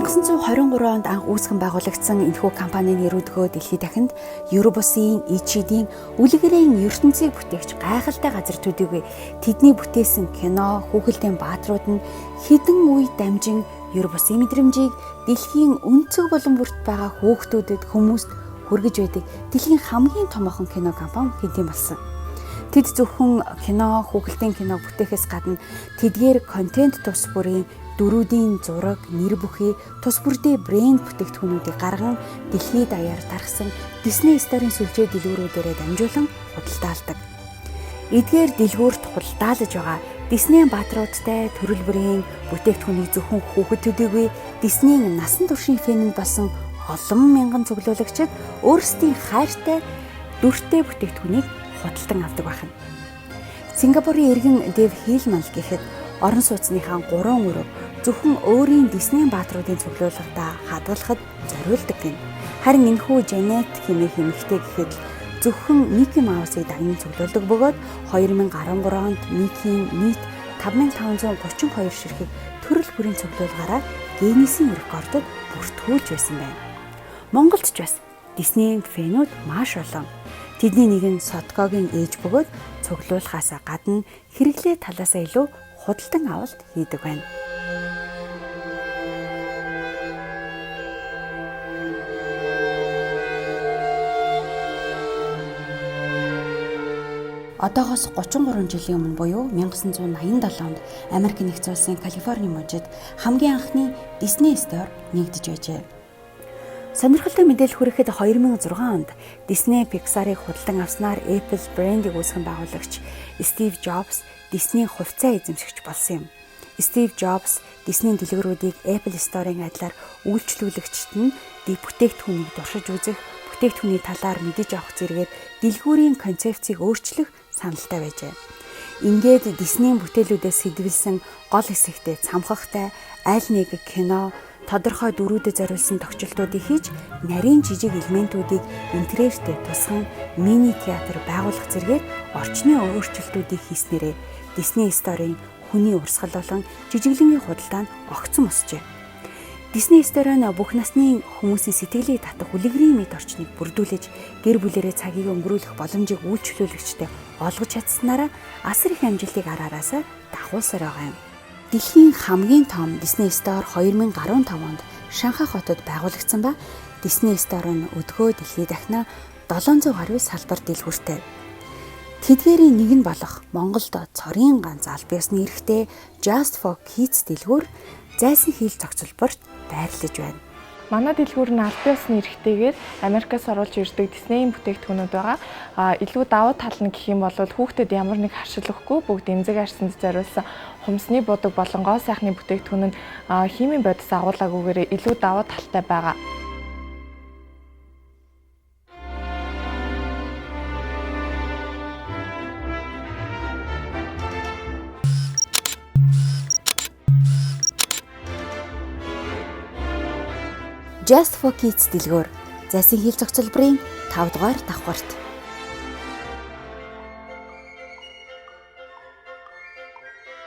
1923 онд анх үүсгэн байгуулагдсан энэхүү компанийн нэр өдгөө дэлхийд дахинд Евробусын Ичидийн үлгэрийн ертөнцийг бүтээгч гайхалтай газар төдийгүй тэдний бүтээсэн кино, хүүхэлдэйн бааtruуд нь хэдэн үе дамжин Евробусын мэдрэмжийг дэлхийн өнцөг болон бүрт байгаа хүүхдүүдэд хүмүүст хүргэж байдаг дэлхийн хамгийн томоохон кино компани хэдийн болсон. Тэд зөвхөн кино, хүүхэлдэйн кино бүтээхээс гадна тэдгээр контент тус бүрийн дөрүүдийн зураг, нэр бүхий, тус бүрдээ брэнд бүтээгдэхүүнүүдийг гарган дэлхийд даяар тархсан Disney Store-ын сүлжээ дэлгүүрүүдээрээ дамжуулан худалдаалдаг. Эдгээр дэлгүүрт худалдаалж байгаа Disney-ийн бааtruудтай төрөл бүрийн бүтээгдэхүүнийг зөвхөн хүүхэд төдийгүй Disney-ийн насан туршийн фэнд болсон олон мянган цуглуулагчид өөрсдийн хайртай дүртэй бүтээгдэхүүнийг худалдан авдаг байна. Сингапурын иргэн Дэв Хилман гэхэд орон сууцныхаа 3 өрөв зөвхөн өөрийн Disney-ийн бааtruудын цуглуулгадаа хадгалахад зориулдаг гин. Харин энэхүү Жанет хэмээх эмэгтэй гэхэд зөвхөн Мики Маусыг дагнан цуглуулдаг бөгөөд 2013 онд Микийн нийт 5532 ширхэг төрөл бүрийн цуглуулгаараа Гиннесийн рекордод бүртгүүлж байсан байна. Монголд ч бас Disney-ийн фэнүүд маш олон. Тэдний нэг нь Содгогийн ээж бөгөөд цуглуулахаас гадна хэрэглээ талаасаа илүү худалдан авалт хийдэг байна. Одоогоос 33 жилийн өмнө буюу 1987 онд Америк нэгдсэн улсын Калифорни мужид хамгийн анхны Disney Store нэгдэж байжээ. Сонирхолтой мэдээлэл хүрэхэд 2006 онд Disney Pixar-ыг худалдан авснаар Apple брендийг үүсгэн байгуулагч Стив Джобс Disney хувьцаа эзэмшигч болсон юм. Стив Джобс Disney дэлгүүрүүдийг Apple Store-ын адилаар үйлчлүүлэгчид нь бүтээгдэхүүнийг туршиж үзэх, бүтээгдэхүүний талаар мэдэж авах зэрэгээр дэлгүүрийн концепцийг өөрчлөх саналтай байжээ. Ингээд Disney-ийн бүтээлүүдээс сэдвэлсэн гол хэсэгтээ цамхагтай аль нэг кино, тодорхой дүрүүдэд зориулсан тогтчлтуудыг хийж, нарийн жижиг элементүүдийг интерьертэй тусган мини театр байгуулах зэргээр орчны өөрчлөлтүүдийг хийснээрээ Disney Store-ын хүний урсгал болон жижиглэнгийн худалдаанд огцом өсжээ. Disney Store нь бүх насны хүмүүсийн сэтгэлийг татах үлгэрийн мэд орчныг бүрдүүлж, гэр бүлэрээ цагийг өнгөрүүлэх боломжийг үйлчлүүлэгчтэй олгож чадсанараа асар их амжилтыг араараасаа дагуулсаар байгаа юм. Дэлхийн хамгийн том Disney Store 2015 онд Шанхай хотод байгуулагдсан ба Disney Store нь өдгөө дэлхийд дахина 700 гаруй салбар дэлгүүртэй. Тэдгээрийн нэг нь болох Монголд цорын ганц аль биесны эрхтэй Just for Kids дэлгүүр зайсан хийл зохицолборт байрлаж байна. Манай дэлгүүр нь аль биесны эрхтэйгээр Америкаас оруулж ирдэг Disney-ийн бүтээгдэхүүнүүд байгаа. Илүү давуу тал нь гэх юм бол хүүхдэд ямар нэг харшил өгөхгүй бүгд эмзэг арьсанд зориулсан хумсны будаг болон гоо сайхны бүтээгдэхүүн нь химийн бодис агуулгаагүйгээр илүү давуу талтай байгаа. Just for Kids дэлгүүр зайсан хийл зохицолборын 5 дугаар давхарт